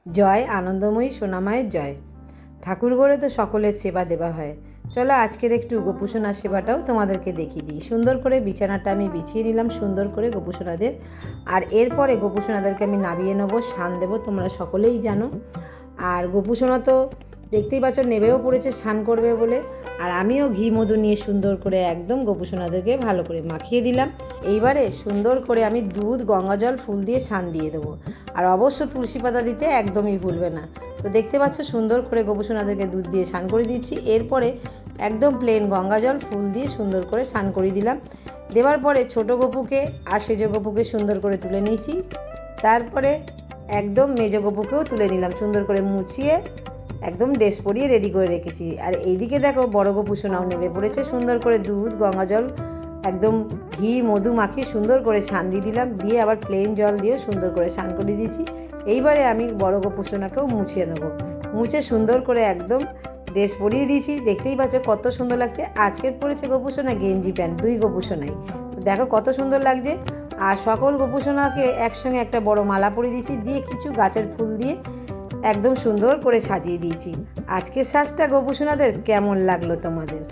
জয় আনন্দময়ী সোনামায়ের জয়। ঠাকুর ঘরে তো সকলের সেবা দেওয়া হয়। চলো আজকের একটু গোপুসোনার সেবাটাও তোমাদেরকে দেখিয়ে দিই। সুন্দর করে বিছানাটা আমি বিছিয়ে নিলাম সুন্দর করে গোপুসোনাদের। আর এরপরে গোপুসোনাদেরকে আমি নামিয়ে নেবো, স্নান দেবো, তোমরা সকলেই জানো। আর গোপুসোনা তো দেখতেই পাচ্ছ নেবেও পড়েছে স্নান করবে বলে। আর আমিও ঘি মধু নিয়ে সুন্দর করে একদম গোপুসোনাদেরকে ভালো করে মাখিয়ে দিলাম। এইবারে সুন্দর করে আমি দুধ, গঙ্গা জল, ফুল দিয়ে স্নান দিয়ে দেবো। আর অবশ্য তুলসী পাতা দিতে একদমই ভুলবে না। তো দেখতে পাচ্ছ সুন্দর করে গোপুসোনাদেরকে দুধ দিয়ে স্নান করে দিচ্ছি। এরপরে একদম প্লেন গঙ্গা জল, ফুল দিয়ে সুন্দর করে স্নান করে দিলাম। দেওয়ার পরে ছোট গপুকে আর সেজ গপুকে সুন্দর করে তুলে নিয়েছি। তারপরে একদম মেজ গপুকেও তুলে নিলাম, সুন্দর করে মুছিয়ে একদম ড্রেস পরিয়ে রেডি করে রেখেছি। আর এইদিকে দেখো বড় গোপুসোনাও নেমে পড়েছে। সুন্দর করে দুধ, গঙ্গা জল, একদম ঘি মধু মাখিয়ে সুন্দর করে স্নান দিয়ে দিলাম। দিয়ে আবার প্লেন জল দিয়েও সুন্দর করে স্নান করে দিয়েছি। এইবারে আমি বড় গোপুসোনাকেও মুছিয়ে নেবো। মুছে সুন্দর করে একদম ড্রেস পরিয়ে দিয়েছি। দেখতেই পাচ্ছ কত সুন্দর লাগছে। আজকের পরেছে গোপুসোনা গেঞ্জি প্যান্ট, দুই গোপুসোনাই। দেখো কত সুন্দর লাগছে। আর সকল গোপুসোনাকে একসঙ্গে একটা বড় মালা পরিয়ে দিয়েছি। দিয়ে কিছু গাছের ফুল দিয়ে একদম সুন্দর করে সাজিয়ে দিয়েছি। আজকের সাজটা গোপুসোনাদের কেমন লাগলো তোমাদের?